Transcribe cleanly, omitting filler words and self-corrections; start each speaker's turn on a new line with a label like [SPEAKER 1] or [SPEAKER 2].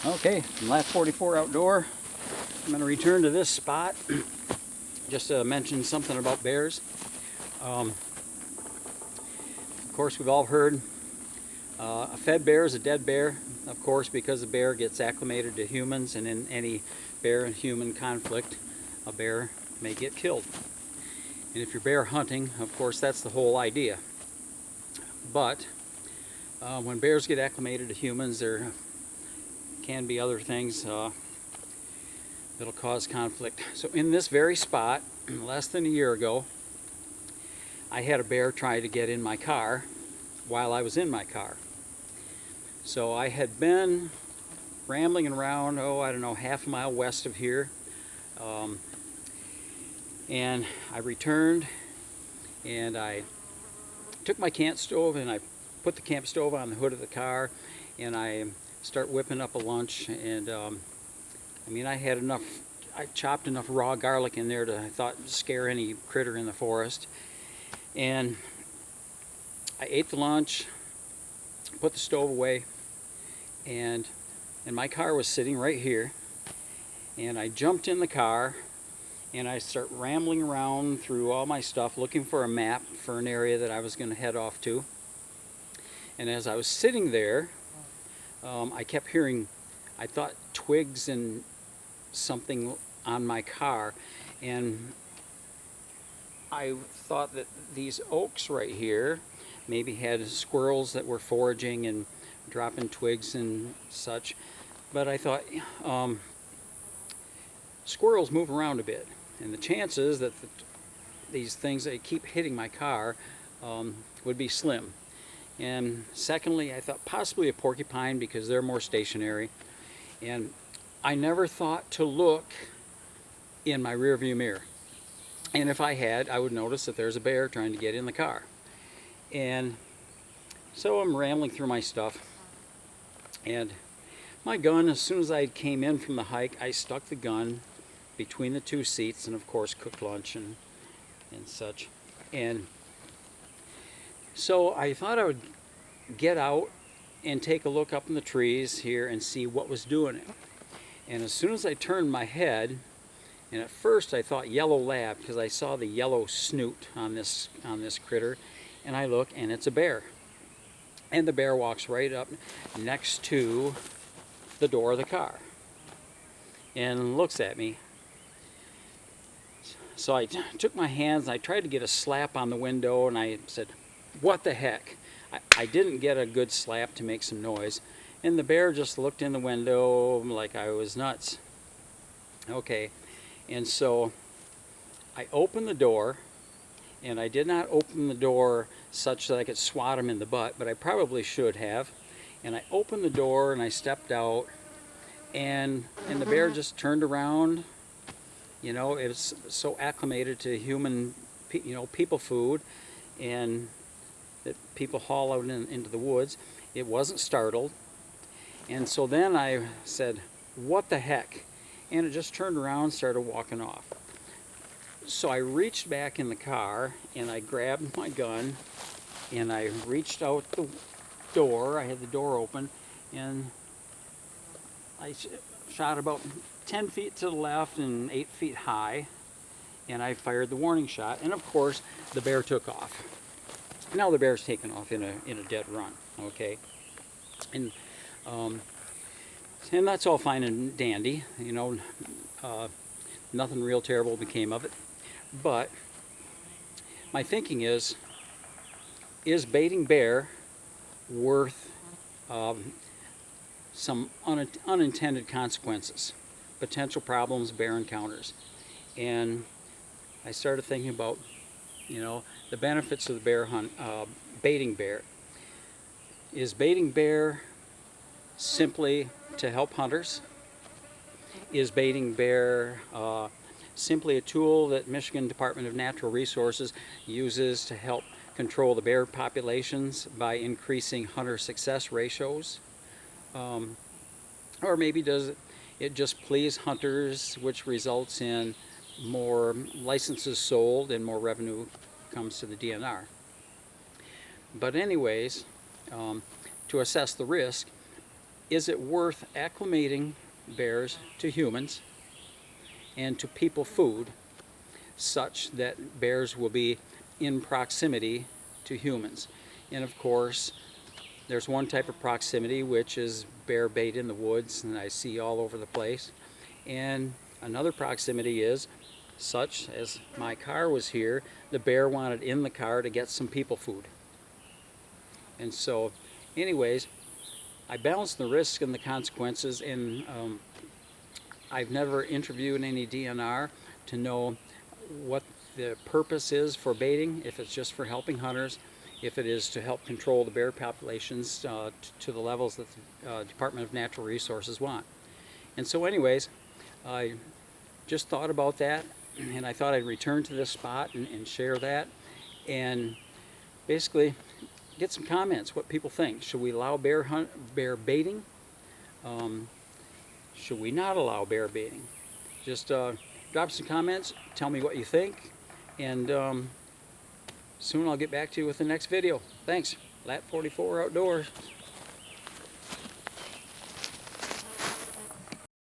[SPEAKER 1] Okay, from Lap 44 Outdoor, I'm going to return to this spot just to mention something about bears. Of course, we've all heard a fed bear is a dead bear, of course, because the bear gets acclimated to humans, and in any bear and human conflict, a bear may get killed. And if you're bear hunting, of course, that's the whole idea. But when bears get acclimated to humans, there can be other things that'll cause conflict. So in this very spot, less than a year ago, I had a bear try to get in my car while I was in my car. So I had been rambling around, I don't know, half a mile west of here, and I returned and I took my camp stove and I put the camp stove on the hood of the car, and I start whipping up a lunch. And I had enough, I chopped enough raw garlic in there to, I thought, scare any critter in the forest. And I ate the lunch, put the stove away, and my car was sitting right here. And I jumped in the car and I start rambling around through all my stuff looking for a map for an area that I was going to head off to. And as I was sitting there, I kept hearing, I thought, twigs and something on my car, and I thought that these oaks right here maybe had squirrels that were foraging and dropping twigs and such. But I thought, squirrels move around a bit, and the chances that these things that keep hitting my car would be slim. And secondly, I thought possibly a porcupine because they're more stationary. And I never thought to look in my rear view mirror. And if I had, I would notice that there's a bear trying to get in the car. And so I'm rambling through my stuff. And my gun, as soon as I came in from the hike, I stuck the gun between the two seats and, of course, cooked lunch and such. And so I thought I would get out and take a look up in the trees here and see what was doing it. And as soon as I turned my head, and at first I thought yellow lab because I saw the yellow snoot on this critter, and I look and it's a bear. And the bear walks right up next to the door of the car and looks at me. So I took my hands and I tried to get a slap on the window, and I said, "What the heck?" I didn't get a good slap to make some noise, and the bear just looked in the window like I was nuts. Okay, and so I opened the door, and I did not open the door such that I could swat him in the butt, but I probably should have. And I opened the door and I stepped out, and the bear just turned around. It was so acclimated to human, people food, and that people haul out into the woods. It wasn't startled. And so then I said, "What the heck?" And it just turned around and started walking off. So I reached back in the car and I grabbed my gun and I reached out the door. I had the door open, and I shot about 10 feet to the left and 8 feet high, and I fired the warning shot, and of course the bear took off. Now the bear's taken off in a dead run, okay? And that's all fine and dandy, nothing real terrible became of it. But my thinking is baiting bear worth some unintended consequences, potential problems bear encounters? And I started thinking about, the benefits of the bear hunt, baiting bear. Is baiting bear simply to help hunters? Is baiting bear simply a tool that Michigan Department of Natural Resources uses to help control the bear populations by increasing hunter success ratios? Or maybe does it just please hunters, which results in more licenses sold and more revenue comes to the DNR? But anyways, to assess the risk, is it worth acclimating bears to humans and to people food such that bears will be in proximity to humans? And of course, there's one type of proximity, which is bear bait in the woods, and I see all over the place. And another proximity is such as my car was here, the bear wanted in the car to get some people food. And so, anyways, I balance the risk and the consequences, and I've never interviewed any DNR to know what the purpose is for baiting, if it's just for helping hunters, if it is to help control the bear populations to the levels that the Department of Natural Resources want. And so anyways, I just thought about that, and I thought I'd return to this spot and share that, and basically get some comments, what people think. Should we allow bear baiting? Should we not allow bear baiting? Just drop some comments, tell me what you think, and soon I'll get back to you with the next video. Thanks. Lat 44 Outdoors.